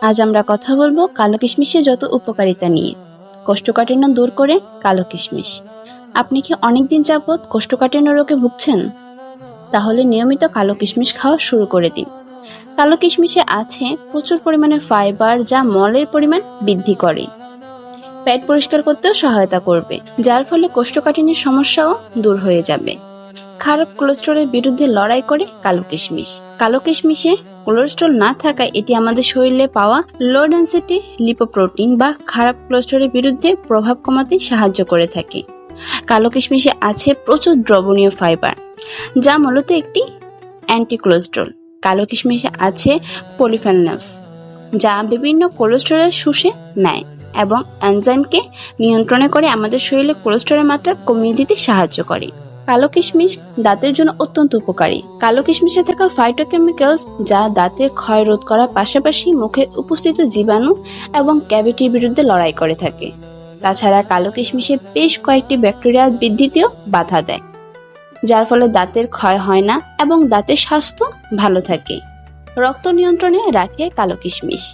আজ আমরা কথা বলবো কালো কিশমিশের যত উপকারিতা নিয়ে। কোষ্ঠকাঠিন্য দূর করে কালো কিশমিশ। আপনি কি অনেকদিন যাবৎ কোষ্ঠকাঠিন্য রোগে ভুগছেন? তাহলে নিয়মিত কালো কিশমিশ খাওয়া শুরু করে দিন। কালো কিশমিশে আছে প্রচুর পরিমাণে ফাইবার, যা মলের পরিমাণ বৃদ্ধি করে। পেট পরিষ্কার করতেও সহায়তা করবে, যার ফলে কোষ্ঠকাঠিন্যের সমস্যাও দূর হয়ে যাবে। খারাপ কোলেস্টেরলের বিরুদ্ধে লড়াই করে কালো কিশমিশ। কালো কিশমিশে কোলেস্টেরল না থাকায় এটি আমাদের শরীরে পাওয়া লো ডেনসিটি লিপোপ্রোটিন বা খারাপ কোলেস্টেরলের বিরুদ্ধে প্রভাব কমাতে সাহায্য করে থাকে। কালো কিশমিশে আছে প্রচুর দ্রবণীয় ফাইবার, যা মূলত একটি অ্যান্টি কোলেস্টেরল। কালো কিশমিশে আছে পলিফেনলস, যা বিভিন্ন কোলেস্টেরল শুষে নেয় এবং এনজাইমকে নিয়ন্ত্রণে করে আমাদের শরীরে কোলেস্টেরলের মাত্রা কমিয়ে দিতে সাহায্য করে। কালো কিশমিশ দাঁতের জন্য অত্যন্ত উপকারী। কালো কিশমিশে থাকা ফাইটোকেমিক্যালস, যা দাঁতের ক্ষয় রোধ করার পাশাপাশি মুখে উপস্থিত জীবাণু এবং ক্যাভিটির বিরুদ্ধে লড়াই করে থাকে। তাছাড়া কালো কিশমিশে বেশ কয়েকটি ব্যাকটেরিয়া বৃদ্ধিতেও বাধা দেয়, যার ফলে দাঁতের ক্ষয় হয় না এবং দাঁতের স্বাস্থ্য ভালো থাকে। রক্ত নিয়ন্ত্রণে রাখে কালো কিশমিশ।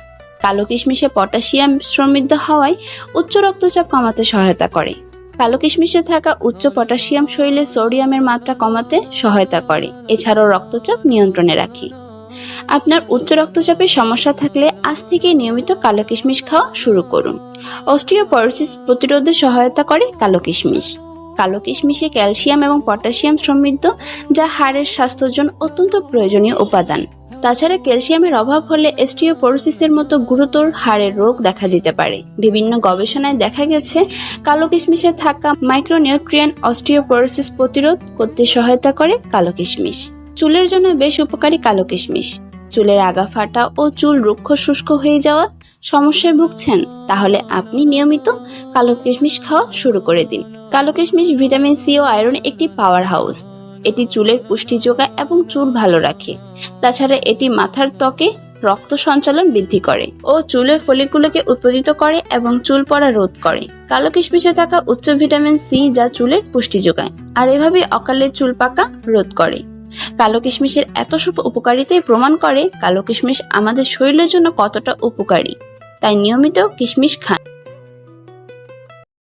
কালো কিশমিশে পটাশিয়াম সমৃদ্ধ হওয়ায় উচ্চ রক্তচাপ কমাতে সহায়তা করে। কালো কিশমিশে থাকা উচ্চ পটাশিয়াম শরীরে সোডিয়ামের মাত্রা কমাতে সহায়তা করে, এছাড়াও রক্তচাপ নিয়ন্ত্রণে রাখে। আপনার উচ্চ রক্তচাপের সমস্যা থাকলে আজ থেকে নিয়মিত কালো কিশমিশ খাওয়া শুরু করুন। অস্টিওপরোসিস প্রতিরোধে সহায়তা করে কালো কিশমিশ। কালো কিশমিশে ক্যালসিয়াম এবং পটাশিয়াম সমৃদ্ধ, যা হাড়ের স্বাস্থ্যের জন্য অত্যন্ত প্রয়োজনীয় উপাদান। তাছাড়া ক্যালসিয়ামের অভাব হলে অস্টিওপোরোসিসের মতো গুরুতর হাড়ের রোগ দেখা দিতে পারে। বিভিন্ন গবেষণায় দেখা গেছে কালো কিশমিশে থাকা মাইক্রোনিউট্রিয়েন্ট অস্টিওপোরোসিস প্রতিরোধ করতে সহায়তা করে কালো কিশমিশ। চুলের জন্য বেশ উপকারী কালো কিশমিশ। চুলের আগা ফাটা ও চুল রুক্ষ শুষ্ক হয়ে যাওয়ার সমস্যায় ভুগছেন? তাহলে আপনি নিয়মিত কালো কিশমিশ খাওয়া শুরু করে দিন। কালো কিশমিশ ভিটামিন সি ও আয়রন একটি পাওয়ার হাউস। এটি চুলের পুষ্টি যোগায় এবং চুল ভালো রাখে। তাছাড়া এটি মাথার ত্বকে রক্ত সঞ্চালন বৃদ্ধি করে ও চুলের ফলিকুলকে উৎপাদিত করে এবং চুল পড়া রোধ করে। কালো কিশমিশে থাকা উচ্চ ভিটামিন সি, যা চুলের পুষ্টি যোগায় আর এভাবে অকালে চুল পাকা রোধ করে। কালো কিশমিশের এত সব উপকারিতাই প্রমাণ করে কালো কিশমিশ আমাদের শরীরের জন্য কতটা উপকারী। তাই নিয়মিত কিশমিশ খান।